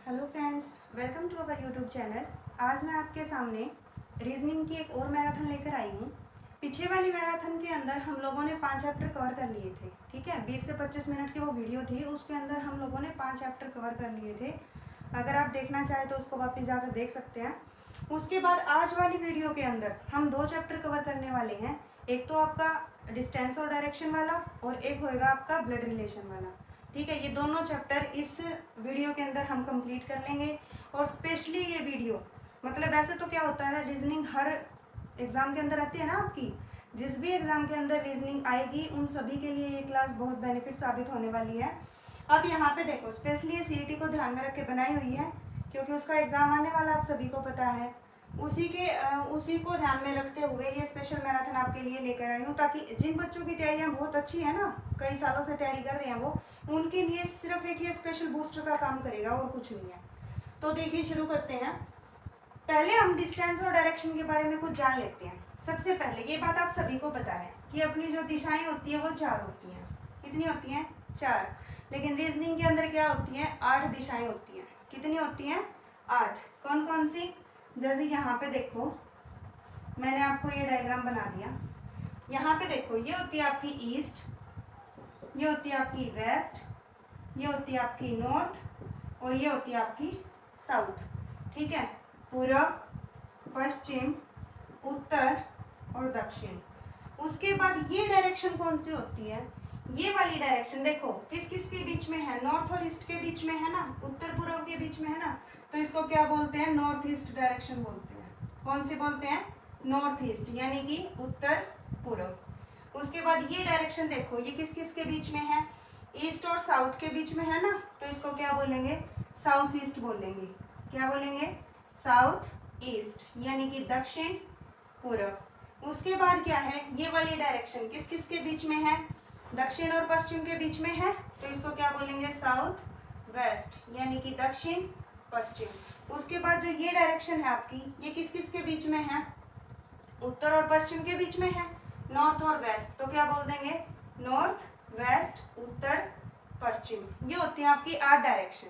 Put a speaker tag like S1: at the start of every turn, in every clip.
S1: Hello friends, welcome to our YouTube channel. आज मैं आपके सामने रीजनिंग की एक और मैराथन लेकर आई हूँ। पीछे वाली मैराथन के अंदर हम लोगों ने 5 चैप्टर कवर कर लिए थे। ठीक है, 20 से 25 मिनट की वो वीडियो थी, उसके अंदर हम लोगों ने 5 चैप्टर कवर कर लिए थे। अगर आप देखना चाहें तो उसको वापस जाकर देख सकते हैं। उसके बाद आज वाली वीडियो के अंदर हम 2 चैप्टर कवर करने वाले हैं। एक तो आपका डिस्टेंस और डायरेक्शन वाला और एक होएगा आपका ब्लड रिलेशन वाला। ठीक है, ये दोनों चैप्टर इस वीडियो के अंदर हम कंप्लीट कर लेंगे। और स्पेशली ये वीडियो मतलब ऐसे तो क्या होता है, रीजनिंग हर एग्ज़ाम के अंदर आती है ना आपकी, जिस भी एग्ज़ाम के अंदर रीजनिंग आएगी उन सभी के लिए ये क्लास बहुत बेनिफिट साबित होने वाली है। अब यहाँ पे देखो, स्पेशली ये सीईटी को ध्यान में रख के बनाई हुई है क्योंकि उसका एग्ज़ाम आने वाला आप सभी को पता है। उसी को ध्यान में रखते हुए ये स्पेशल मैराथन आपके लिए लेकर आई हूँ, ताकि जिन बच्चों की तैयारियाँ बहुत अच्छी है ना, कई सालों से तैयारी कर रहे हैं वो, उनके लिए सिर्फ एक ये स्पेशल बूस्टर का काम करेगा और कुछ नहीं है। तो देखिए, शुरू करते हैं। पहले हम डिस्टेंस और डायरेक्शन के बारे में कुछ जान लेते हैं। सबसे पहले ये बात आप सभी को पता है कि अपनी जो दिशाएं होती है वो 4 होती हैं। कितनी होती हैं? 4। लेकिन रीजनिंग के अंदर क्या होती हैं? 8 दिशाएं होती हैं। कितनी होती हैं? 8। कौन कौन सी? जैसे यहाँ पे देखो, मैंने आपको ये डायग्राम बना दिया। यहाँ पे देखो, ये होती है आपकी ईस्ट, ये होती है आपकी वेस्ट, ये होती है आपकी नॉर्थ और ये होती है आपकी साउथ। ठीक है, पूरब, पश्चिम, उत्तर और दक्षिण। उसके बाद ये डायरेक्शन कौन सी होती है? ये वाली डायरेक्शन देखो किस किस के बीच में है? नॉर्थ और ईस्ट के बीच में है ना, उत्तर पूर्व के बीच में है ना, तो इसको क्या बोलते हैं? नॉर्थ ईस्ट डायरेक्शन बोलते हैं। कौन सी बोलते हैं? नॉर्थ ईस्ट, यानी कि उत्तर पूर्व। उसके बाद ये डायरेक्शन देखो, ये किस किस के बीच में है? ईस्ट और साउथ के बीच में है ना, तो इसको क्या बोलेंगे? साउथ ईस्ट बोलेंगे। क्या बोलेंगे? साउथ ईस्ट, यानी कि दक्षिण पूर्व। उसके बाद क्या है? ये वाली डायरेक्शन किस किस के बीच में है? दक्षिण और पश्चिम के बीच में है, तो इसको क्या बोलेंगे? साउथ वेस्ट, यानी कि दक्षिण पश्चिम। उसके बाद जो ये डायरेक्शन है आपकी, ये किस किस के बीच में है? उत्तर और पश्चिम के बीच में है, नॉर्थ और वेस्ट, तो क्या बोल देंगे? नॉर्थ वेस्ट उत्तर पश्चिम। ये होती है आपकी 8 डायरेक्शन।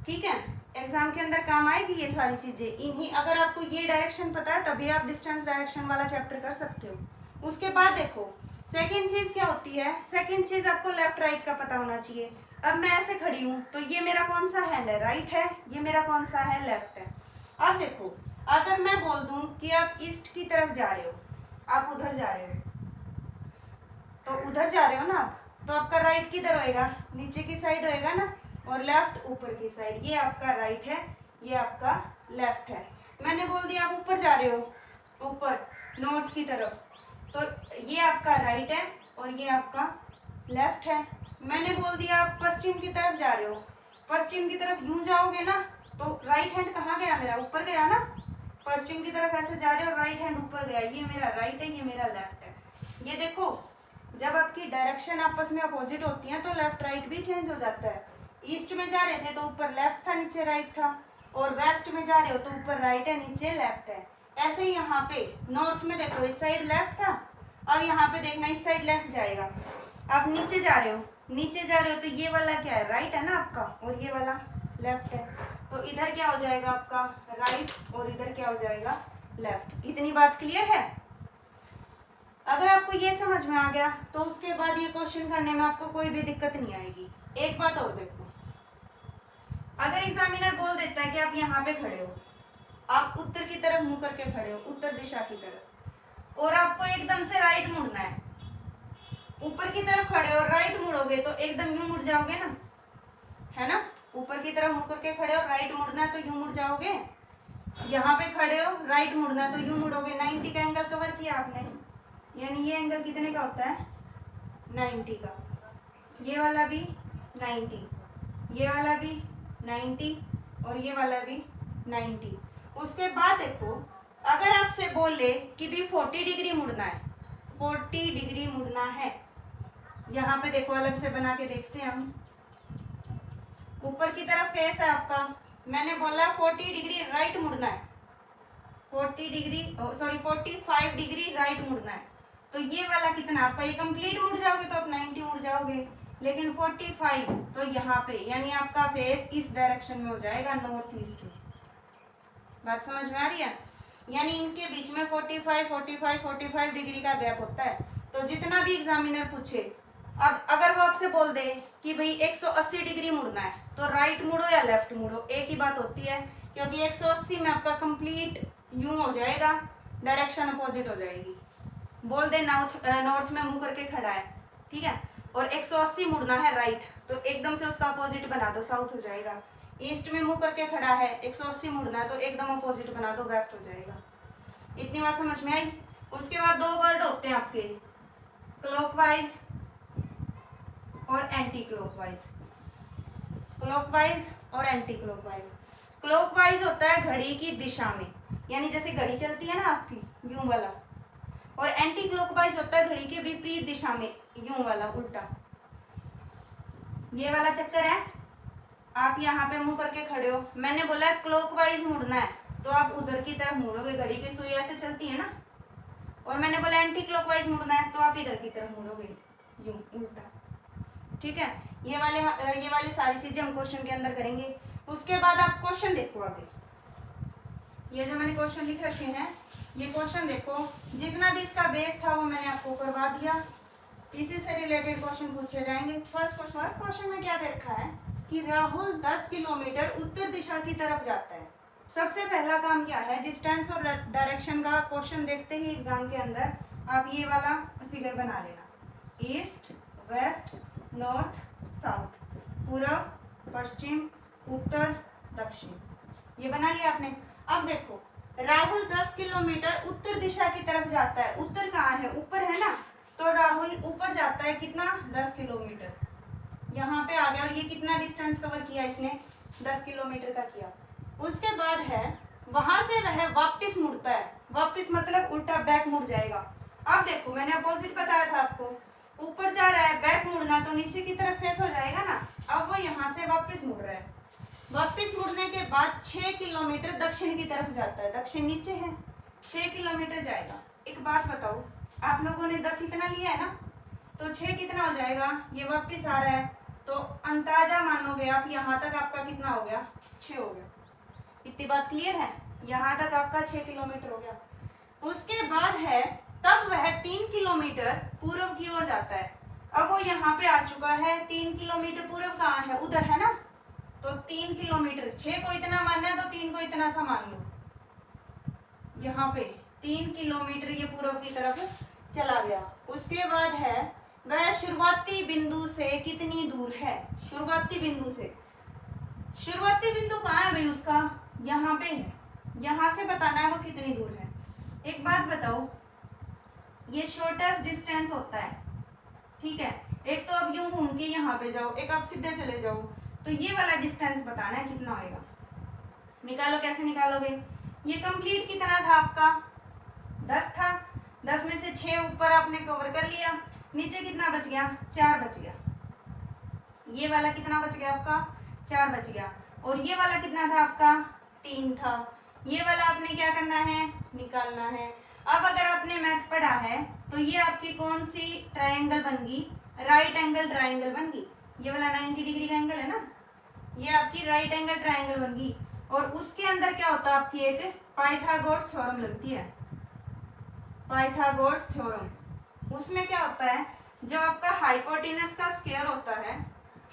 S1: ठीक है, एग्जाम के अंदर काम आएगी ये सारी चीजें। इन्हीं, अगर आपको ये डायरेक्शन पता है तभी आप डिस्टेंस डायरेक्शन वाला चैप्टर कर सकते हो। उसके बाद देखो, सेकेंड चीज क्या होती है? सेकेंड चीज आपको लेफ्ट राइट का पता होना चाहिए। अब मैं ऐसे खड़ी हूँ तो ये मेरा कौन सा हैंड है? राइट है। ये मेरा कौन सा है? लेफ्ट है। अब देखो, अगर मैं बोल दूं कि आप ईस्ट की तरफ जा रहे हो, आप उधर जा रहे हो, तो उधर जा रहे हो ना आप, तो आपका राइट किधर होएगा? नीचे की साइड होएगा ना, और लेफ्ट ऊपर की साइड। ये आपका राइट है, ये आपका लेफ्ट है। मैंने बोल दिया आप ऊपर जा रहे हो, ऊपर नॉर्थ की तरफ, तो ये आपका राइट है और ये आपका लेफ्ट है। मैंने बोल दिया आप पश्चिम की तरफ जा रहे हो, पश्चिम की तरफ यूं जाओगे ना, तो राइट हैंड कहाँ गया मेरा? ऊपर गया ना। पश्चिम की तरफ ऐसे जा रहे हो, राइट हैंड ऊपर गया। ये मेरा राइट है, ये मेरा लेफ्ट है। ये देखो, जब आपकी डायरेक्शन आपस में अपोजिट होती है तो लेफ्ट राइट भी चेंज हो जाता है। ईस्ट में जा रहे थे तो ऊपर लेफ्ट था, नीचे राइट था, और वेस्ट में जा रहे हो तो ऊपर राइट है, नीचे लेफ्ट है। ऐसे ही यहाँ पे नॉर्थ में देखो, इस साइड लेफ्ट था, अब यहाँ पे देखना इस साइड लेफ्ट जाएगा। आप नीचे जा रहे हो, नीचे जा रहे हो, तो ये वाला क्या है? राइट है ना आपका, और ये वाला लेफ्ट है। तो इधर क्या हो जाएगा आपका? राइट, और इधर क्या हो जाएगा? लेफ्ट। इतनी बात क्लियर है? अगर आपको ये समझ में आ गया तो उसके बाद ये क्वेश्चन करने में आपको कोई भी दिक्कत नहीं आएगी। एक बात और देखो, अगर एग्जामिनर बोल देता है कि आप यहाँ पे खड़े हो, आप उत्तर की तरफ मुंह करके खड़े हो, उत्तर दिशा की तरफ, और आपको एकदम से राइट मुड़ना है, ऊपर की तरफ खड़े हो, राइट मुड़ोगे तो एकदम यूं मुड़ जाओगे ना, है ना। ऊपर की तरफ मुड़ करके खड़े हो, राइट मुड़ना है तो यूं मुड़ जाओगे। यहाँ पे खड़े हो, राइट मुड़ना है तो यूं मुड़ोगे। 90 का एंगल कवर किया आपने, यानी ये एंगल कितने का होता है? 90 का। ये वाला भी 90, ये वाला भी 90 और ये वाला भी 90। उसके बाद देखो, अगर आपसे बोले कि भी 40 डिग्री मुड़ना है, 40 डिग्री मुड़ना है, यहाँ पे देखो अलग से बना के देखते हैं हम। ऊपर की तरफ फेस है आपका, मैंने बोला 40 डिग्री राइट मुड़ना है, 45 डिग्री राइट मुड़ना है। तो ये वाला कितना आपका? ये कंप्लीट मुड़ जाओगे तो आप 90 मुड़ जाओगे। लेकिन 45 तो यहाँ पे, यानी आपका फेस इस डायरेक्शन में हो जाएगा, नॉर्थ ईस्ट में। बात समझ में आ रही है? यानी इनके बीच में 45 डिग्री का गैप होता है। तो जितना भी एग्जामिनर पूछे, अब अगर वो आपसे बोल दे कि भाई 180 डिग्री मुड़ना है, तो राइट मुड़ो या लेफ्ट मुड़ो, एक ही बात होती है, क्योंकि 180 में आपका कंप्लीट यूं हो जाएगा, डायरेक्शन अपोजिट हो जाएगी। बोल दे नॉर्थ में मुंह करके खड़ा है, ठीक है, और 180 मुड़ना है राइट, तो एकदम से उसका अपोजिट बना दो, साउथ हो जाएगा। ईस्ट में मुंह करके खड़ा है, 180 मुड़ना है, तो एकदम अपोजिट बना दो, वेस्ट हो जाएगा। इतनी बात समझ में आई? उसके बाद 2 वर्ड होते हैं आपके, क्लॉकवाइज और एंटी क्लॉकवाइज। क्लॉकवाइज और एंटी क्लॉकवाइज। क्लॉकवाइज होता है घड़ी की दिशा में, यानी जैसे घड़ी चलती है ना आपकी, यूं वाला, और एंटी क्लॉकवाइज होता है घड़ी के विपरीत दिशा में, यूं वाला, उल्टा। ये वाला चक्कर है, आप यहाँ पे मुंह करके खड़े हो, मैंने बोला क्लॉकवाइज मुड़ना है, तो आप उधर की तरफ मुड़ोगे, घड़ी की सुई ऐसे चलती है ना, और मैंने बोला एंटी क्लॉकवाइज मुड़ना है, तो आप इधर की तरफ मुड़ोगे, यूं उल्टा। ठीक है, ये वाली सारी चीजें हम क्वेश्चन के अंदर करेंगे। उसके बाद आप क्वेश्चन देखो आगे, ये जो मैंने क्वेश्चन लिख रखे हैं, ये क्वेश्चन देखो, जितना भी इसका बेस था वो मैंने आपको करवा दिया, इसी से रिलेटेड क्वेश्चन पूछे जाएंगे। फर्स्ट क्वेश्चन में क्या दे रखा है कि राहुल 10 किलोमीटर उत्तर दिशा की तरफ जाता है। सबसे पहला काम क्या है, डिस्टेंस और डायरेक्शन का क्वेश्चन देखते ही एग्जाम के अंदर आप ये वाला फिगर बना लेना, ईस्ट वेस्ट नॉर्थ साउथ, पूर्व पश्चिम उत्तर दक्षिण, ये बना लिया आपने। अब देखो, राहुल 10 किलोमीटर उत्तर दिशा की तरफ जाता है, उत्तर कहाँ है, ऊपर है ना, तो राहुल ऊपर जाता है, कितना, 10 किलोमीटर, यहाँ पे आ गया, और ये कितना डिस्टेंस कवर किया इसने, 10 किलोमीटर का किया। उसके बाद है, वहां से वह वापस मुड़ता है, वापस मतलब उल्टा, बैक मुड़ जाएगा। अब देखो, मैंने अपोजिट बताया था आपको, ऊपर जा रहा है, बैक मुड़ना, तो नीचे की तरफ फेस हो जाएगा ना। अब वो यहाँ से वापस मुड़ रहा है, वापस मुड़ने के बाद 6 किलोमीटर दक्षिण की तरफ जाता है, दक्षिण नीचे है, 6 किलोमीटर जाएगा। एक बात बताओ, आप लोगों ने 10 इतना लिया है ना, तो 6 कितना हो जाएगा, ये वापस आ रहा है, तो अंदाजा मानोगे आप, यहाँ तक आपका कितना हो गया, 6 हो गया। इतनी बात क्लियर है, यहाँ तक आपका 6 किलोमीटर हो गया। उसके बाद है, तब वह 3 किलोमीटर पूर्व की ओर जाता है। अब वो यहाँ पे आ चुका है, 3 किलोमीटर पूर्व कहाँ है, उधर है ना, तो 3 किलोमीटर, 6 को इतना मानना है तो 3 को इतना सा मान लो, यहाँ पे 3 किलोमीटर ये पूर्व की तरफ चला गया। उसके बाद है, वह शुरुआती बिंदु से कितनी दूर है, शुरुआती बिंदु से, शुरुआती बिंदु कहाँ है भाई उसका, यहाँ पे है, यहाँ से बताना है वो कितनी दूर है। एक बात बताओ, ये शॉर्टेस्ट डिस्टेंस होता है, ठीक है, एक तो अब यूं घूम के यहाँ पे जाओ, एक आप सीधे चले जाओ, तो ये वाला डिस्टेंस बताना है कितना होएगा। निकालो, कैसे निकालोगे, ये कंप्लीट कितना था आपका, 10 था, 10 में से 6 ऊपर आपने कवर कर लिया, नीचे कितना बच गया, 4 बच गया। ये वाला कितना बच गया आपका, 4 बच गया, और ये वाला कितना था आपका, 3 था। ये वाला आपने क्या करना है, निकालना है। अब अगर आपने मैथ पढ़ा है, तो ये आपकी कौन सी ट्रायंगल बन गई, राइट एंगल ट्रायंगल बन गई। ये वाला 90 डिग्री का एंगल है ना, ये आपकी राइट एंगल ट्रायंगल बन गई। और उसके अंदर क्या होता है, आपकी एक पाइथागोरस थ्योरम लगती है, पाइथागोरस थ्योरम। उसमें क्या होता है, जो आपका हाइपोटेनस का स्क्वायर होता है,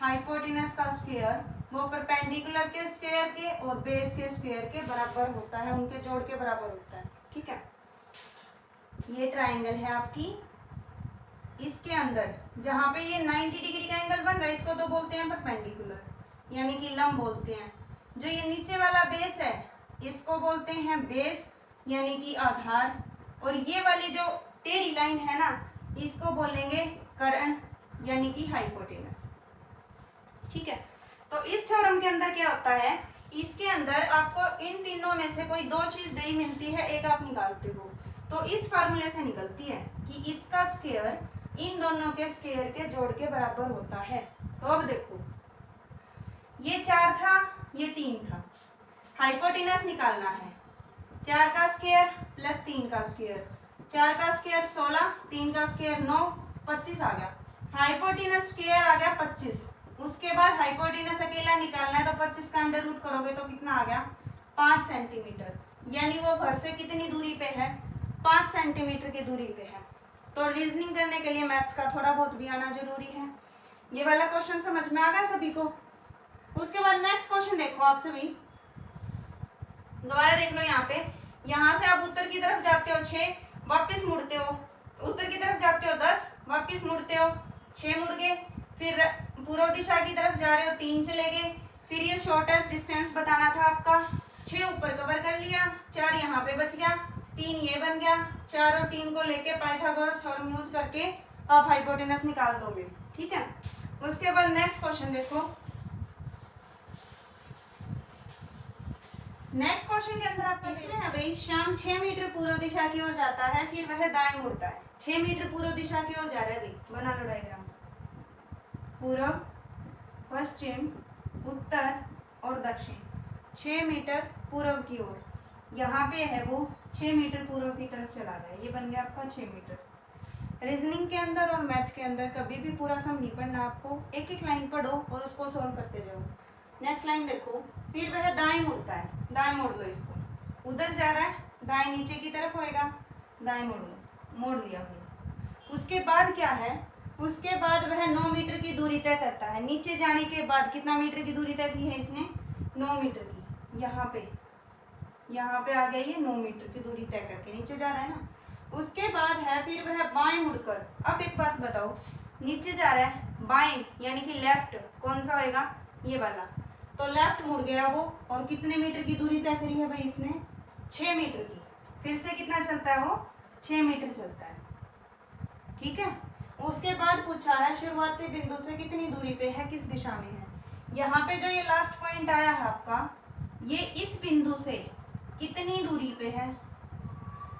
S1: हाइपोटेनस का स्क्वायर वो परपेंडिकुलर के स्क्वायर के और बेस के स्क्वायर के बराबर होता है, उनके जोड़ के बराबर होता है, ठीक है। ये ट्रायंगल है आपकी, इसके अंदर जहाँ पे ये 90 डिग्री का एंगल बन रहा है, इसको तो बोलते हैं परपेंडिकुलर, यानी कि लंब बोलते हैं। जो ये नीचे वाला बेस है, इसको बोलते हैं बेस, यानी कि आधार। और ये वाली जो टेढ़ी लाइन है ना, इसको बोलेंगे कर्ण, यानी कि हाइपोटेनस, ठीक है। तो इस थ्योरम के अंदर क्या होता है, इसके अंदर आपको इन तीनों में से कोई 2 चीज नहीं मिलती है, एक आप निकालते हो, तो इस फार्मूले से निकलती है कि इसका स्क्वायर इन दोनों के स्क्वायर के जोड़ के बराबर होता है। तो अब देखो, ये 4 था, ये 3 था, हाइपोटेनस निकालना है, 4 का स्क्वायर प्लस 3 का स्क्वायर, 4 का स्क्वायर 16, 3 का स्क्वायर 9, 25 आ गया। हाइपोटेनस स्क्वायर आ गया 25। उसके बाद हाइपोटेनस अकेला निकालना है तो 25 का अंडर रूट करोगे तो कितना आ गया 5 सेंटीमीटर। यानी वो घर से कितनी दूरी पे है 5 सेंटीमीटर की दूरी पे है। तो रीजनिंग करने के लिए मैथ्स का थोड़ा बहुत भी आना जरूरी है। ये वाला क्वेश्चन समझ में आ गया सभी को। उसके बाद नेक्स्ट क्वेश्चन देखो आप सभी, दोबारा देख लो। यहाँ से आप उत्तर की तरफ जाते हो 6, वापस मुड़ते हो, उत्तर की तरफ जाते हो 10, वापस मुड़ते हो 6 मुड़ गए। फिर पूर्व दिशा की तरफ जा रहे हो 3 चले गए। फिर ये शॉर्टेस्ट डिस्टेंस बताना था आपका, 6 ऊपर कवर कर लिया, 4 यहाँ पे बच गया, 3 ये बन गया। 4 और 3 को लेके पाइथागोरस थ्योरम यूज करके आप हाइपोटेनस निकाल दोगे। ठीक है। उसके बाद नेक्स्ट क्वेश्चन देखो। नेक्स्ट क्वेश्चन के अंदर आपका इसमें है भाई, श्याम 6 मीटर पूर्व दिशा की ओर जाता है, फिर वह दाएं मुड़ता है। 6 मीटर पूर्व दिशा की ओर जा रहा है भाई, बना लो डायग्राम। पूर्व, पश्चिम, उत्तर और दक्षिण, 6 मीटर पूर्व की ओर। यहाँ पे है वो 6 मीटर पूर्व की तरफ चला गया। ये बन गया आपका 6 मीटर। रीजनिंग के अंदर और मैथ के अंदर कभी भी पूरा सम नहीं पढ़ना आपको, एक एक लाइन पढ़ो और उसको सॉल्व करते जाओ। नेक्स्ट लाइन देखो, फिर वह दाएं मुड़ता है, दाएं मोड़ लो इसको, उधर जा रहा है दाएं नीचे की तरफ होएगा, दाएं मोड़ लो, मोड़ लिया भाई। उसके बाद क्या है, उसके बाद वह 9 मीटर की दूरी तय करता है। नीचे जाने के बाद कितना मीटर की दूरी तय की है इसने, 9 मीटर की। यहाँ पे आ गया ये 9 मीटर की दूरी तय करके नीचे जा रहा है ना। उसके बाद है फिर वह बाएं मुड़कर, अब एक बात बताओ, नीचे जा रहा है बाएं यानी कि लेफ्ट, कौन सा होएगा ये वाला, तो लेफ्ट मुड़ गया वो। और कितने मीटर की दूरी तय करी है भाई इसने, 6 मीटर की। फिर से कितना चलता है वो, 6 मीटर चलता है। ठीक है। उसके बाद पूछा है शुरुआती बिंदु से कितनी दूरी पे है, किस दिशा में है। यहाँ पे जो ये लास्ट पॉइंट आया है आपका, ये इस बिंदु से कितनी दूरी पे है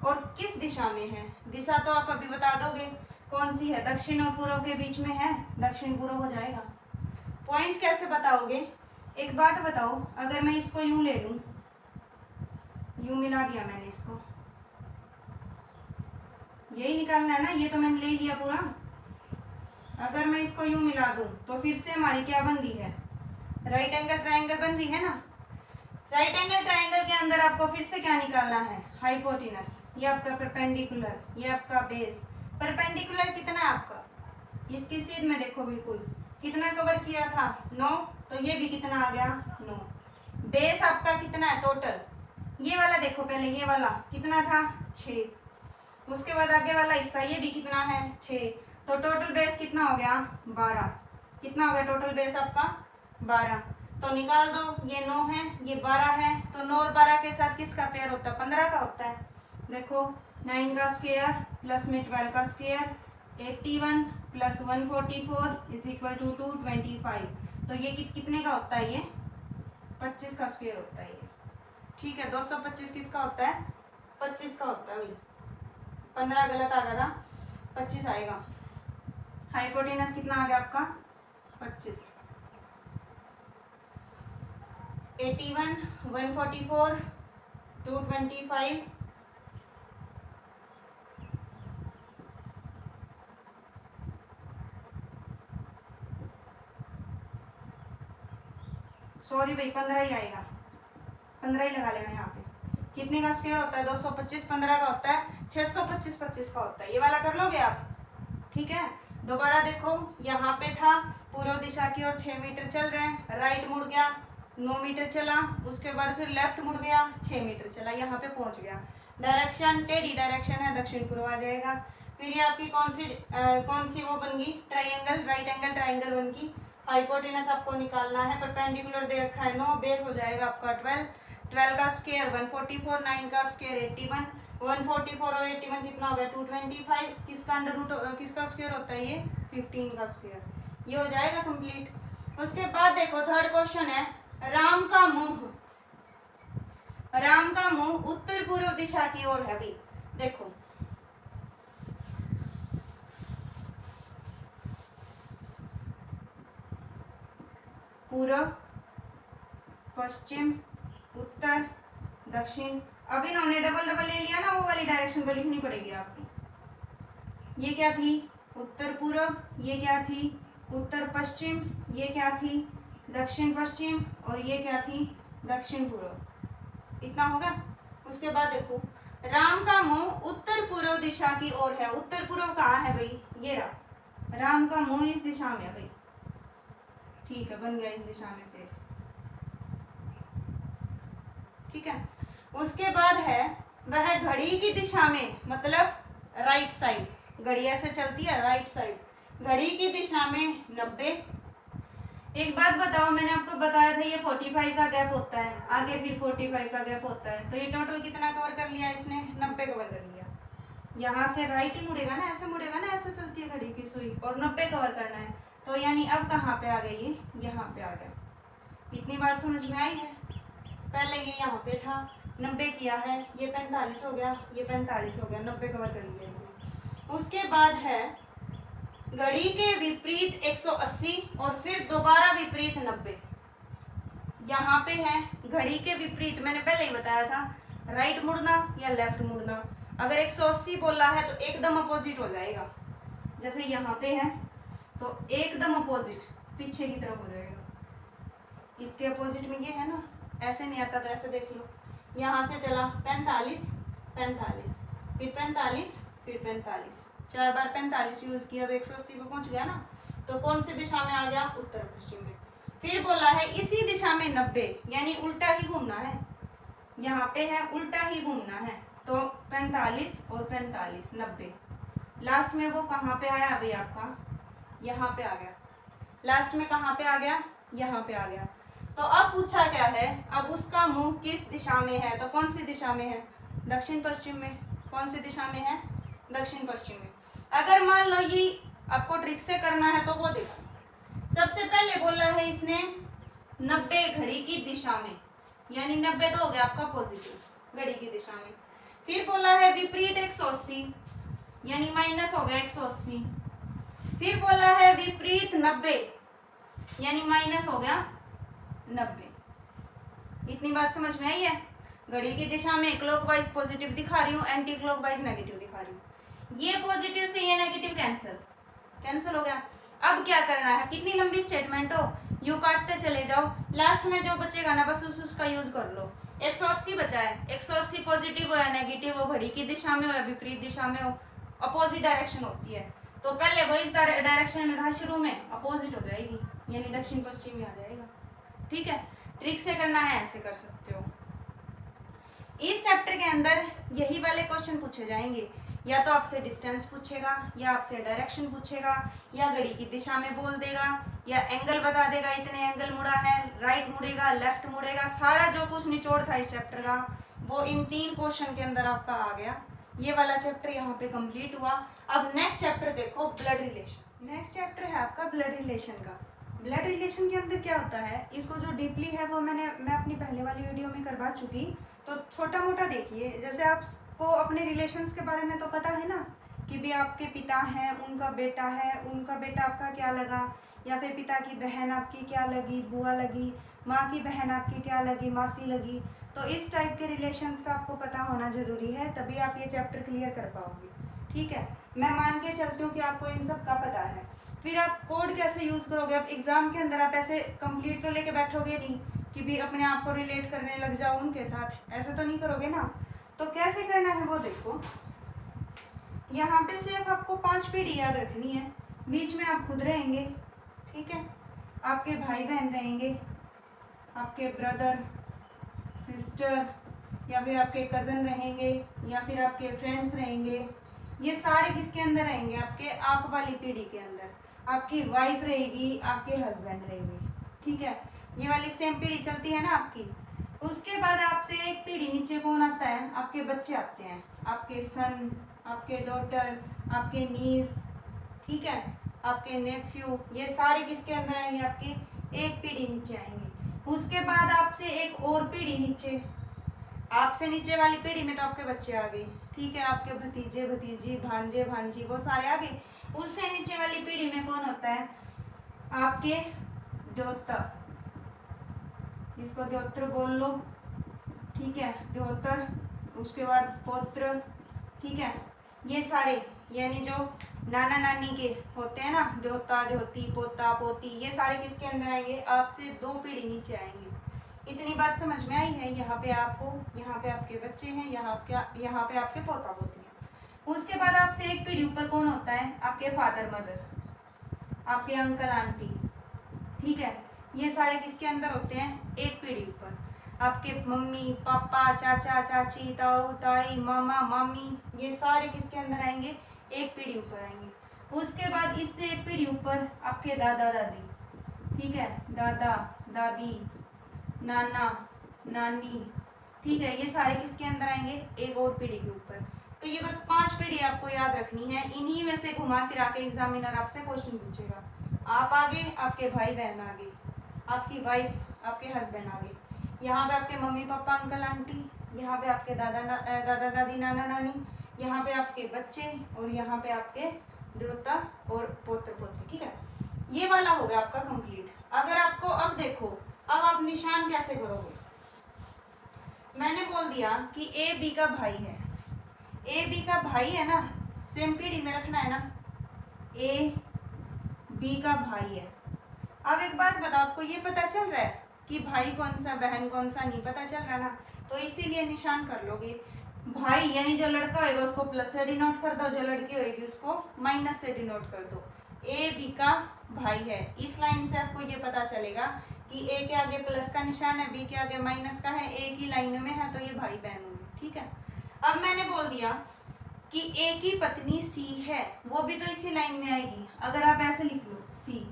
S1: और किस दिशा में है। दिशा तो आप अभी बता दोगे कौन सी है, दक्षिण और पूर्व के बीच में है, दक्षिण पूर्व हो जाएगा। पॉइंट कैसे बताओगे, एक बात बताओ, अगर मैं इसको यूं ले लूं, यूं मिला दिया मैंने इसको, यही निकालना है ना, ये तो मैंने ले लिया पूरा। अगर मैं इसको यूं मिला दूं तो फिर से हमारी क्या बन रही है, राइट एंगल ट्रायंगल बन रही है ना। राइट एंगल ट्रायंगल के अंदर आपको फिर से क्या निकालना है, हाइपोटेनस। ये आपका परपेंडिकुलर, ये आपका बेस। परपेंडिकुलर कितना है आपका, इसकी सीध में देखो बिल्कुल कितना कवर किया था, 9, तो ये भी कितना आ गया 9। बेस आपका कितना है टोटल, ये वाला देखो पहले, ये वाला कितना था 6। उसके बाद आगे वाला हिस्सा ये भी कितना है 6, तो टोटल बेस कितना हो गया 12। कितना हो गया टोटल बेस आपका 12। तो निकाल दो, ये 9 है, ये 12 है, तो 9 और 12 के साथ किसका पेयर होता है, 15 का होता है। देखो 9 का स्क्वायर प्लस में 12 का square, 81 plus 144 is equal to 225। तो ये कितने का होता है, ये 25 का स्क्वायर होता है ये। ठीक है, 225 किसका होता है, 25 का होता है। 15 गलत आ गया था, 25 आएगा। हाइपोटेनस कितना आ गया आपका 25। 81, 144, 225, सॉरी भाई 15 ही आएगा, 15 ही लगा लेना यहाँ पे। कितने का स्क्वायर होता है 225, 15 का होता है 625, 25 का होता है। ये वाला कर लोगे आप। ठीक है, दोबारा देखो, यहाँ पे था पूर्व दिशा की ओर 6 मीटर चल रहे हैं, राइट मुड़ गया 9 मीटर चला, उसके बाद फिर लेफ्ट मुड़ गया 6 मीटर चला, यहाँ पे पहुँच गया। डायरेक्शन टेढ़ी डायरेक्शन है, दक्षिण पूर्व आ जाएगा। फिर ये आपकी कौन सी वो बन गई, ट्राइंगल, राइट एंगल ट्राइंगल बन गई। हाइपोटेनस आपको निकालना है, परपेंडिकुलर दे रखा है 9, बेस हो जाएगा आपका 12, 12 का स्क्वायर 144, 9 का स्क्वायर 81, 144 और 81 कितना हो गया 225। किसका अंडर रूट, किसका स्क्वायर होता है ये 15 का स्क्वायर। ये हो जाएगा कंप्लीट। उसके बाद देखो थर्ड क्वेश्चन है, राम का मुंह उत्तर पूर्व दिशा की ओर है। भी देखो पूर्व, पश्चिम, उत्तर, दक्षिण। अब इन्होंने डबल डबल ले लिया ना, वो वाली डायरेक्शन तो लिखनी पड़ेगी आपकी। ये क्या थी उत्तर पूर्व ये क्या थी, उत्तर पश्चिम ये क्या थी, दक्षिण पश्चिम, और ये क्या थी, दक्षिण पूर्व। इतना होगा। उसके बाद देखो राम का मुंह उत्तर पूर्व दिशा की ओर है। उत्तर पूर्व कहाँ है भाई, ये रहा, राम का मुंह इस दिशा में है भाई। ठीक है, बन गया इस दिशा में फेस। ठीक है। उसके बाद है वह घड़ी की दिशा में, मतलब राइट साइड, घड़ी ऐसे चलती है राइट साइड, घड़ी की दिशा में 90। एक बात बताओ, मैंने आपको बताया था ये 45 का गैप होता है, आगे फिर 45 का गैप होता है, तो ये टोटल कितना कवर कर लिया इसने, 90 कवर कर लिया। यहाँ से राइट ही मुड़ेगा ना, ऐसे मुड़ेगा ना, ऐसे चलती है घड़ी की सुई, और 90 कवर करना है। तो यानी अब कहाँ पे आ गया, ये यहाँ पे आ गया। इतनी बात समझ में आई है। पहले ये यहाँ पे था, 90 किया है, ये 45 हो गया, ये 45 हो गया, 90 कवर कर लिया इसने। उसके बाद है घड़ी के विपरीत 180 और फिर दोबारा विपरीत 90। यहाँ पे है घड़ी के विपरीत, मैंने पहले ही बताया था, राइट मुड़ना या लेफ्ट मुड़ना। अगर 180 बोला है तो एकदम अपोजिट हो जाएगा, जैसे यहाँ पे है तो एकदम अपोजिट पीछे की तरफ हो जाएगा। इसके अपोजिट में ये है ना, ऐसे नहीं आता तो ऐसे देख लो, यहाँ से चला 45 45, फिर 45, फिर 45, 4 बार 45 यूज किया तो 180 पे पहुंच गया ना। तो कौन सी दिशा में आ गया, उत्तर पश्चिम में। फिर बोला है इसी दिशा में 90, यानी उल्टा ही घूमना है। यहाँ पे है उल्टा ही घूमना है, तो 45 और 45 90। लास्ट में वो कहाँ पे आया अभी आपका, यहाँ पे आ गया। लास्ट में कहाँ पे आ गया, यहाँ पे आ गया। तो अब पूछा क्या है, अब उसका मुंह किस दिशा में है, तो कौन सी दिशा में है, दक्षिण पश्चिम में। कौन सी दिशा में है, दक्षिण पश्चिम में। अगर मान लो ये आपको ट्रिक से करना है तो वो देखो, सबसे पहले बोला है इसने 90 घड़ी की दिशा में, यानी 90 तो हो गया आपका पॉजिटिव घड़ी की दिशा में। फिर बोला है विपरीत 180, यानी माइनस हो गया 180। फिर बोला है विपरीत 90, यानी माइनस हो गया 90। इतनी बात समझ में आई है। घड़ी की दिशा में क्लॉकवाइज पॉजिटिव दिखा रही हूँ, एंटी क्लॉकवाइज नेगेटिव दिखा रही हूँ। ये पॉजिटिव से ये नेगेटिव कैंसिल हो गया। अब क्या करना है, कितनी लंबी स्टेटमेंट हो, यू काटते चले जाओ, लास्ट में जो बचेगा ना बस उसका यूज कर लो। 180 बचा है, 180 पॉजिटिव हो या नेगेटिव हो, घड़ी की दिशा में हो या विपरीत दिशा में हो, अपोजिट डायरेक्शन होती है। तो पहले वो इस डायरेक्शन में था शुरू में, अपोजिट हो जाएगी, यानी दक्षिण पश्चिम में आ जाएगा। ठीक है, ट्रिक से करना है ऐसे कर सकते हो। इस चैप्टर के अंदर यही वाले क्वेश्चन पूछे जाएंगे, या तो आपसे डिस्टेंस पूछेगा, या आपसे डायरेक्शन पूछेगा, या घड़ी की दिशा में बोल देगा, या एंगल बता देगा इतने एंगल मुड़ा है, राइट मुड़ेगा लेफ्ट मुड़ेगा। सारा जो कुछ निचोड़ था इस चैप्टर का वो इन 3 क्वेश्चन के अंदर आपका आ गया। ये वाला चैप्टर यहाँ पे कंप्लीट हुआ। अब नेक्स्ट चैप्टर देखो, ब्लड रिलेशन। नेक्स्ट चैप्टर है आपका ब्लड रिलेशन का। ब्लड रिलेशन के अंदर क्या होता है, इसको जो डीपली है वो मैं अपनी पहले वाली वीडियो में करवा चुकी, तो छोटा मोटा देखिए। जैसे आपको अपने रिलेशंस के बारे में तो पता है ना, कि भी आपके पिता हैं, उनका बेटा है, उनका बेटा आपका क्या लगा, या फिर पिता की बहन आपकी क्या लगी, बुआ लगी, माँ की बहन आपकी क्या लगी, मासी लगी। तो इस टाइप के रिलेशंस का आपको पता होना ज़रूरी है, तभी आप ये चैप्टर क्लियर कर पाओगे। ठीक है, मैं मान के चलती हूँ कि आपको इन सब का पता है। फिर आप कोड कैसे यूज़ करोगे, अब एग्ज़ाम के अंदर आप ऐसे कंप्लीट तो लेके बैठोगे नहीं कि भी अपने आप को रिलेट करने लग जाओ उनके साथ, ऐसे तो नहीं करोगे ना। तो कैसे करना है वो देखो। यहाँ पे सिर्फ आपको 5 पीढ़ी याद रखनी है, बीच में आप खुद रहेंगे। ठीक है, आपके भाई बहन रहेंगे, आपके ब्रदर सिस्टर, या फिर आपके कज़न रहेंगे, या फिर आपके फ्रेंड्स रहेंगे। ये सारे किसके अंदर रहेंगे, आपके आप वाली पीढ़ी के अंदर। आपकी वाइफ रहेगी, आपके हस्बैंड रहेंगे। ठीक है, ये वाली सेम पीढ़ी चलती है ना आपकी। उसके बाद आपसे एक पीढ़ी नीचे कौन आता है, आपके बच्चे आते हैं, आपके सन, आपके डॉटर, आपके नीस, ठीक है, आपके नेफ्यू। ये सारे किसके अंदर आएंगे, आपके एक पीढ़ी नीचे आएंगे। उसके बाद आपसे एक और पीढ़ी नीचे, आपसे नीचे वाली पीढ़ी में तो आपके बच्चे आ गए। ठीक है, आपके भतीजे भतीजी, भांजे भांजी, वो सारे आ गए। उससे नीचे वाली पीढ़ी में कौन होता है, आपके द्योतर, इसको द्योतर बोल लो। ठीक है, द्योतर। उसके बाद पौत्र। ठीक है, ये सारे यानी जो नाना नानी के होते हैं ना, दोता दोती पोता पोती, ये सारे किसके अंदर आएंगे? आपसे 2 पीढ़ी नीचे आएंगे। इतनी बात समझ में आई है? यहाँ पे आपको, यहाँ पे आपके बच्चे हैं, यहाँ पे आपके पोता पोती हैं। उसके बाद आपसे 1 पीढ़ी ऊपर कौन होता है? आपके फादर मदर, आपके अंकल आंटी, ठीक है। ये सारे किसके अंदर होते हैं? 1 पीढ़ी ऊपर। आपके मम्मी पापा चाचा चाची ताऊ ताई मामा मामी, ये सारे किसके अंदर आएंगे? 1 पीढ़ी ऊपर आएंगे। उसके बाद इससे 1 पीढ़ी ऊपर आपके दादा दादी, ठीक है, दादा दादी नाना नानी, ठीक है, ये सारे किसके अंदर आएंगे? 1 और पीढ़ी के ऊपर। तो ये बस 5 पीढ़ी आपको याद रखनी है। इन्हीं में से घुमा फिरा के एग्जामिनर आपसे क्वेश्चन पूछेगा। आप आगे, आपके भाई बहन आगे, आपकी वाइफ, आपके हस्बैंड आगे, यहाँ पे आपके मम्मी पापा अंकल आंटी, यहाँ पे आपके दादा दादी नाना नानी, यहाँ पे आपके बच्चे, और यहाँ पे आपके दोता और पोत्र पोत्री, ठीक है। ये वाला हो गया आपका कंप्लीट। अगर आपको अब देखो, अब आप निशान कैसे करोगे? मैंने बोल दिया कि ए बी का भाई है, ए बी का भाई है ना, सेम पीढ़ी में रखना है ना, ए बी का भाई है। अब एक बात बताओ, आपको ये पता चल रहा है कि भाई कौन सा बहन कौन सा? नहीं पता चल रहा ना, तो इसीलिए निशान कर लोगे। भाई यानी जो लड़का होगा उसको प्लस से डिनोट कर दो, जो लड़की होगी उसको माइनस से डिनोट कर दो। ए बी का भाई है, इस लाइन से आपको ये पता चलेगा कि ए के आगे प्लस का निशान है, बी के आगे माइनस का है, एक ही लाइन में है, तो ये भाई बहन होंगे, ठीक है। अब मैंने बोल दिया कि ए की पत्नी सी है, वो भी तो इसी लाइन में आएगी। अगर आप ऐसे लिख लो सी,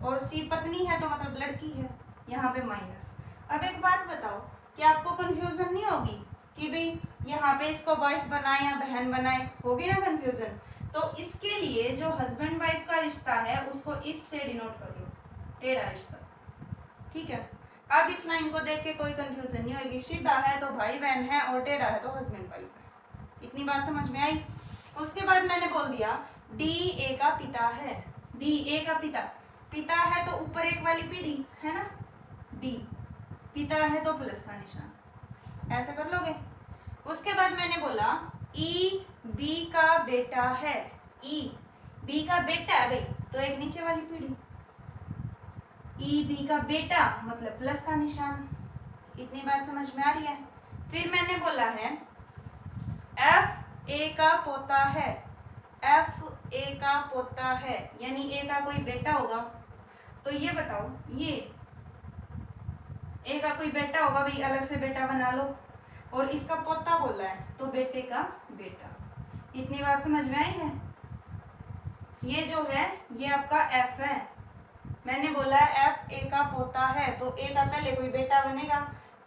S1: और सी पत्नी है तो मतलब लड़की है, यहाँ पे माइनस। अब एक बात बताओ, क्या आपको कंफ्यूजन नहीं होगी कि भाई यहाँ पे इसको वाइफ बनाए या बहन बनाए? होगी ना कंफ्यूजन। तो इसके लिए जो हस्बैंड वाइफ का रिश्ता है उसको इससे डिनोट कर लो, टेढ़ा रिश्ता, ठीक है। अब इस लाइन को देख के कोई कंफ्यूजन नहीं होगी, सीधा है तो भाई बहन है और टेढ़ा है तो हस्बैंड वाइफ है। इतनी बात समझ में आई? उसके बाद मैंने बोल दिया डी ए का पिता है, डी ए का पिता है तो ऊपर 1 वाली पीढ़ी है ना, डी पिता है तो प्लस का निशान, ऐसा कर लोगे। उसके बाद मैंने बोला ई बी का बेटा है, ई बी का बेटा है भाई, तो एक नीचे वाली पीढ़ी, ई बी का बेटा मतलब प्लस का निशान। इतनी बात समझ में आ रही है? फिर मैंने बोला है एफ ए का पोता है, एफ ए का पोता है, यानी ए का कोई बेटा होगा। तो ये बताओ, ये ए का कोई बेटा होगा भाई, अलग से बेटा बना लो, और इसका पोता बोला है तो बेटे का बेटा। इतनी बात समझ में आई है? ये जो है ये आपका एफ है। मैंने बोला एफ ए का पोता है, तो ए का पहले कोई बेटा बनेगा,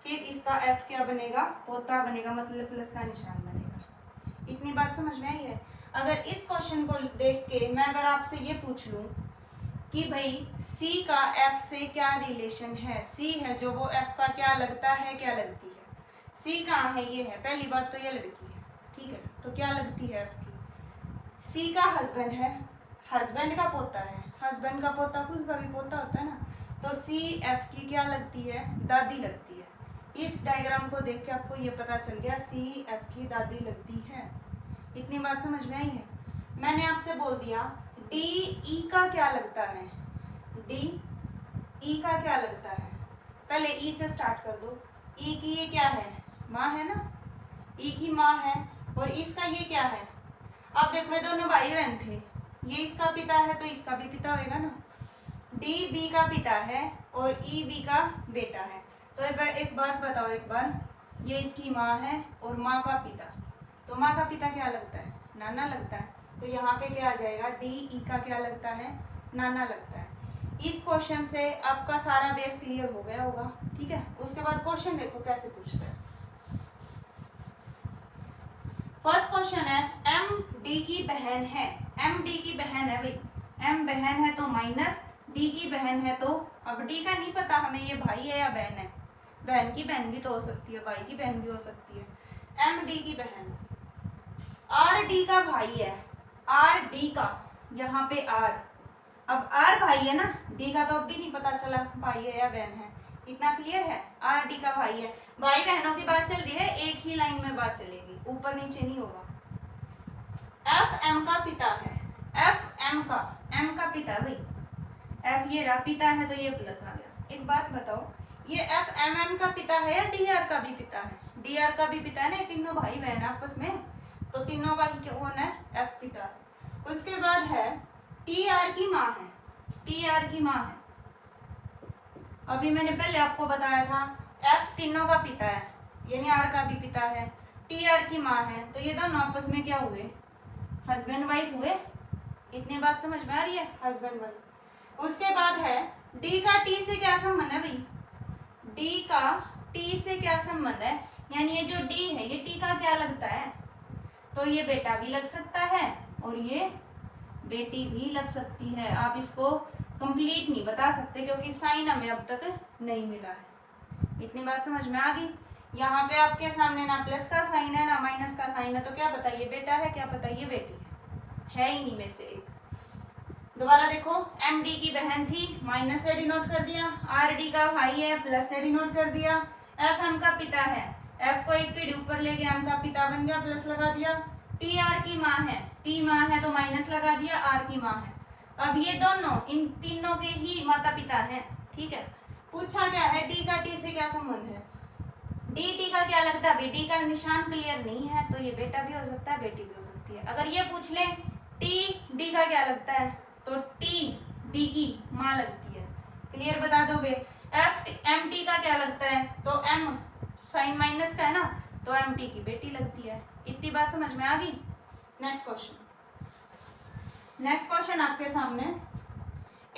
S1: फिर इसका एफ क्या बनेगा? पोता बनेगा, मतलब प्लस का निशान बनेगा। इतनी बात समझ में आई है? अगर इस क्वेश्चन को देख के मैं अगर आपसे ये पूछ लूं कि भाई सी का एफ से क्या रिलेशन है, सी है जो वो एफ का क्या लगता है, क्या लगती है? सी कहाँ है? ये है। पहली बात तो ये लड़की है, ठीक है, तो क्या लगती है एफ की? सी का हस्बैंड है, हस्बैंड का पोता है, हस्बैंड का पोता खुद का भी पोता होता है ना, तो सी एफ की क्या लगती है? दादी लगती है। इस डायग्राम को देख के आपको ये पता चल गया सी एफ की दादी लगती है। इतनी बात समझ में आई है? मैंने आपसे बोल दिया डी ई का क्या लगता है, डी ई का क्या लगता है? पहले ई से स्टार्ट कर दो। ई की ये क्या है? माँ है ना, ई की माँ है, और इसका ये क्या है? अब देखो ये दोनों भाई बहन थे, ये इसका पिता है तो इसका भी पिता होएगा ना। डी बी का पिता है और ई बी का बेटा है। तो एक बात बताओ, एक बार, ये इसकी माँ है और माँ का पिता, तो माँ का पिता क्या लगता है? नाना लगता है। तो यहाँ पे क्या आ जाएगा? डी ई का क्या लगता है? नाना लगता है। इस क्वेश्चन से आपका सारा बेस क्लियर हो गया होगा, ठीक है। उसके बाद क्वेश्चन देखो कैसे पूछते हैं। फर्स्ट क्वेश्चन है एम डी की बहन है, एम डी की बहन है भाई, एम बहन है तो माइनस, डी की बहन है तो, अब डी का नहीं पता हमें ये भाई है या बहन है, बहन की बहन भी तो हो सकती है, भाई की बहन भी हो सकती है। एम डी की बहन, आर डी का भाई है, आर डी का, यहाँ पे आर, अब आर भाई है ना, डी का तो अब भी नहीं पता चला भाई है या बहन है। इतना क्लियर है? आर डी का भाई है। भाई बहनों की बात चल रही है, एक ही लाइन में बात चलेगी, ऊपर नीचे नहीं होगा। एफ एम का पिता है, एफ एम का पिता भाई, एफ ये रहा पिता है तो ये प्लस आ गया। एक बात बताओ, ये एफ एम एम का पिता है या डी आर का भी पिता है? डी आर का भी पिता है ना, ये तीनों भाई बहन है आपस में, तो तीनों का ही कौन है? एफ पिता है। उसके बाद है टी आर की माँ है, टी आर की माँ है। अभी मैंने पहले आपको बताया था एफ तीनों का पिता है, यानी आर का भी पिता है, टी आर की माँ है, तो ये दोनों आपस में क्या हुए? हस्बैंड वाइफ हुए। इतनी बात समझ में आ रही है? Husband wife. उसके बाद है डी का टी से क्या संबंध है भाई? डी का टी से क्या संबंध है? यानी ये जो डी है ये टी का क्या लगता है? तो ये बेटा भी लग सकता है और ये बेटी भी लग सकती है। आप इसको कंप्लीट नहीं बता सकते क्योंकि साइन हमें अब तक नहीं मिला है। इतनी बात समझ में आ गई? यहाँ पे आपके सामने ना प्लस का साइन है ना माइनस का साइन है, तो क्या पता ये बेटा है, क्या पता ये बेटी है ही नहीं में से एक। दोबारा देखो, एम डी की बहन थी, माइनस से डिनोट कर दिया, आर डी का भाई है, प्लस से डिनोट कर दिया, एफ एम का पिता है, एफ को एक पीढ़ी ऊपर ले गया, एम का पिता बन गया, प्लस लगा दिया, टी आर की माँ है, टी माँ है तो माइनस लगा दिया, आर की माँ है। अब ये दोनों इन तीनों के ही माता पिता हैं, ठीक है। पूछा क्या है? डी का टी से क्या संबंध है? डी टी का क्या लगता है? डी का निशान क्लियर नहीं है तो ये बेटा भी हो सकता है, बेटी भी हो सकती है। अगर ये पूछ ले टी डी का क्या लगता है, तो टी डी की माँ लगती है, क्लियर बता दोगे। एफ एम टी का क्या लगता है, तो एम साइन माइनस का है ना, तो एम टी की बेटी लगती है। इतनी बात समझ में आ गई? नेक्स्ट क्वेश्चन, नेक्स्ट क्वेश्चन आपके सामने,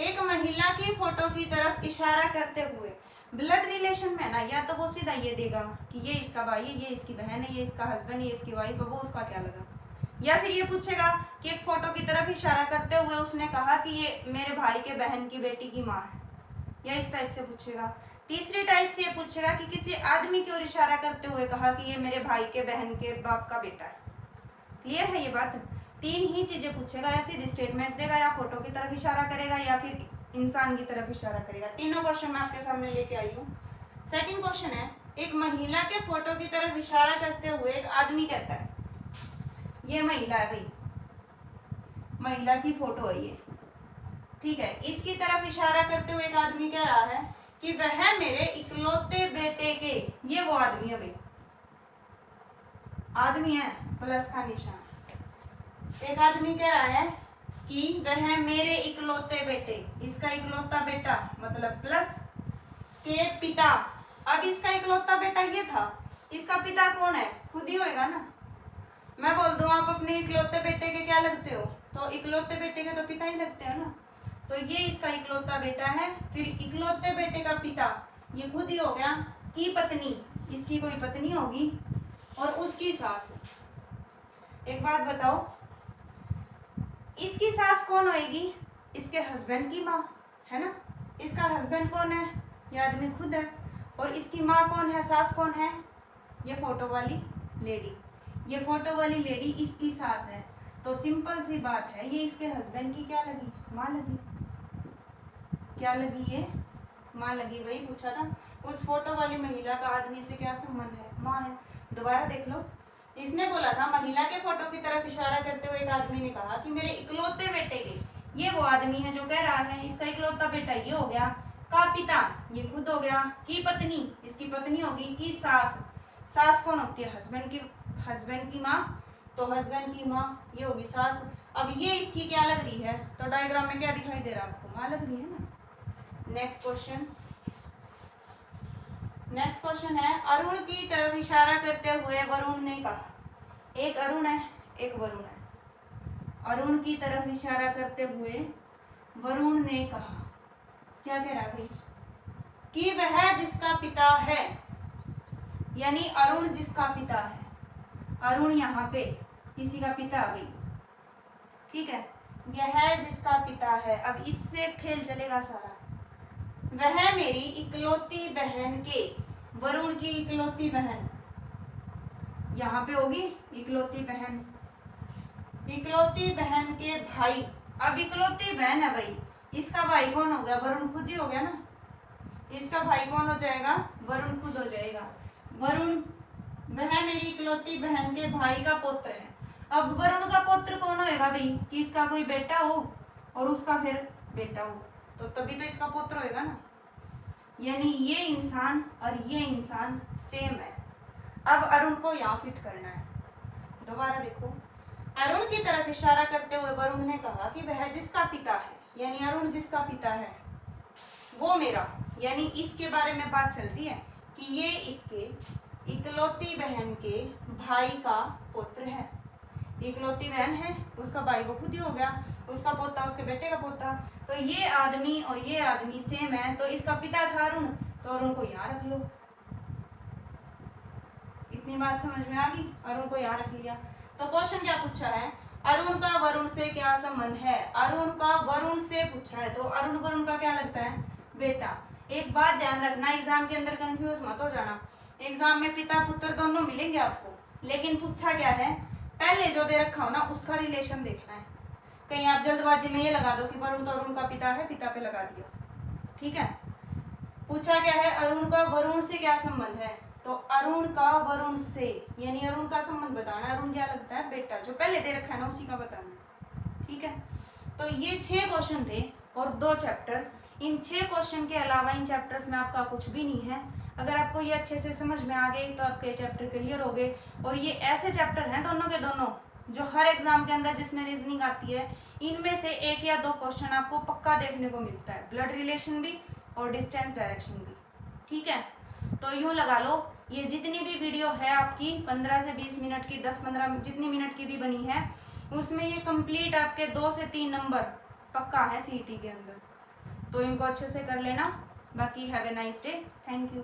S1: एक महिला की फोटो की तरफ इशारा करते हुए, ब्लड रिलेशन में ना, या तो वो सीधा ये देगा कि ये इसका भाई है, ये इसकी बहन है, ये इसका हस्बैंड, ये इसकी वाइफ है, वो उसका क्या लगा, या फिर ये पूछेगा कि एक फोटो की तरफ इशारा करते हुए उसने कहा कि ये मेरे भाई के बहन की बेटी की माँ है, या इस टाइप से पूछेगा। तीसरी टाइप से ये पूछेगा कि किसी आदमी की ओर इशारा करते हुए कहा कि ये मेरे भाई के बहन के बाप का बेटा है। क्लियर है ये बात? तीन ही चीजें पूछेगा, या सीधी स्टेटमेंट देगा, या फोटो की तरफ इशारा करेगा, या फिर इंसान की तरफ इशारा करेगा। तीनों क्वेश्चन मैं आपके सामने लेके आई हूँ। सेकंड क्वेश्चन है, एक महिला के फोटो की तरफ इशारा करते हुए एक आदमी कहता है, ये महिला है भाई, महिला की फोटो है ये, ठीक है, इसकी तरफ इशारा करते हुए एक आदमी कह रहा है कि वह मेरे इकलौते बेटे के, ये वो आदमी है भाई, आदमी है प्लस का निशान। एक आदमी कह रहा है कि वह मेरे इकलौते बेटे, इसका इकलौता बेटा मतलब प्लस के पिता। अब इसका इकलौता बेटा ये था, इसका पिता कौन है? खुद ही होएगा ना। मैं बोल दूं आप अपने इकलौते बेटे के क्या लगते हो, तो इकलौते बेटे के तो पिता ही लगते हो ना, तो ये इसका इकलौता बेटा है। फिर इकलौते बेटे का पिता ये खुद ही हो गया, की पत्नी, इसकी कोई पत्नी होगी और उसकी सास। एक बात बताओ, इसकी सास कौन होएगी? इसके हस्बैंड की माँ है ना। इसका हस्बैंड कौन है? ये आदमी खुद है। और इसकी माँ कौन है, सास कौन है? ये फोटो वाली लेडी, ये फोटो वाली लेडी इसकी सास है। तो सिंपल सी बात है, ये इसके हस्बैंड की क्या लगी? माँ लगी। क्या लगी? ये माँ लगी। वही पूछा था, उस फोटो वाली महिला का आदमी से क्या संबंध है? माँ है। दोबारा देख लो, इसने बोला था महिला के फोटो की तरफ इशारा करते हुए एक आदमी ने कहा कि मेरे इकलौते बेटे के, ये वो आदमी है जो कह रहा है इसका इकलौता बेटा ये हो गया, का पिता ये खुद हो गया, की पत्नी इसकी पत्नी होगी, की सास, सास कौन होती है? हस्बैंड की माँ, तो हस्बैंड की माँ ये होगी सास। अब ये इसकी क्या लग रही है? तो डायग्राम में क्या दिखाई दे रहा है आपको? माँ लग रही है ना। नेक्स्ट क्वेश्चन, नेक्स्ट क्वेश्चन है, अरुण की तरफ इशारा करते हुए वरुण ने कहा, एक अरुण है एक वरुण है, अरुण की तरफ इशारा करते हुए वरुण ने कहा, क्या कह रहा है भाई? कि वह जिसका पिता है, यानी अरुण जिसका पिता है, अरुण यहाँ पे किसी का पिता भाई, ठीक है, यह जिसका पिता है। अब इससे खेल चलेगा सारा। वह मेरी इकलौती बहन के, वरुण की इकलौती बहन यहाँ पे होगी इकलौती बहन, इकलौती बहन के भाई। अब इकलौती बहन है भाई, इसका भाई कौन हो गया? वरुण खुद ही हो गया ना। इसका भाई कौन हो जाएगा? वरुण खुद हो जाएगा। वरुण वह मेरी इकलौती बहन के भाई का पुत्र है। अब वरुण का पुत्र कौन होएगा भाई, कि इसका कोई बेटा हो और उसका फिर बेटा हो, तो तभी तो इसका पुत्र होएगा ना। यानी ये इंसान और ये इंसान सेम है। अब अरुण को यहाँ फिट करना है। दोबारा देखो, अरुण की तरफ इशारा करते हुए वरुण ने कहा कि वह जिसका पिता है, यानी अरुण जिसका पिता है वो मेरा, यानी इसके बारे में बात चल रही है कि ये इसके इकलौती बहन के भाई का पुत्र है। इकलौती बहन है, उसका भाई वो खुद ही हो गया, उसका पोता उसके बेटे का पोता। तो ये आदमी और ये आदमी सेम है, तो इसका पिता था अरुण, तो अरुण को यहाँ रख लो। इतनी बात समझ में आ गई, अरुण को यहाँ रख लिया। तो क्वेश्चन क्या पूछा है, अरुण का वरुण से क्या संबंध है। अरुण का वरुण से पूछा है, तो अरुण वरुण का क्या लगता है, बेटा। एक बात ध्यान रखना, एग्जाम के अंदर कंफ्यूज मत हो जाना। एग्जाम में पिता पुत्र दोनों मिलेंगे आपको, लेकिन पूछा क्या है, पहले जो दे रखा हो ना उसका रिलेशन देखना है। कहीं आप जल्दबाजी में ये लगा दो कि वरुण तो अरुण का पिता है, पिता पे लगा दिया, ठीक है। पूछा क्या है, अरुण का वरुण से क्या संबंध है, तो अरुण का वरुण से यानी अरुण का संबंध बताना है। अरुण क्या लगता है, बेटा। जो पहले दे रखा है ना उसी का बताना है, ठीक है। तो ये 6 क्वेश्चन थे और 2 चैप्टर। इन 6 क्वेश्चन के अलावा इन चैप्टर्स में आपका कुछ भी नहीं है। अगर आपको ये अच्छे से समझ में आ गई तो आपके चैप्टर क्लियर हो गए। और ये ऐसे चैप्टर हैं दोनों के दोनों जो हर एग्जाम के अंदर जिसमें रीजनिंग आती है, इनमें से 1 या 2 क्वेश्चन आपको पक्का देखने को मिलता है, ब्लड रिलेशन भी और डिस्टेंस डायरेक्शन भी, ठीक है। तो यूं लगा लो, ये जितनी भी वीडियो है आपकी 15 से 20 मिनट की, 10-15 जितनी मिनट की भी बनी है, उसमें ये कंप्लीट आपके 2 से 3 नंबर पक्का है सीईटी के अंदर। तो इनको अच्छे से कर लेना। बाकी have a nice day, thank you.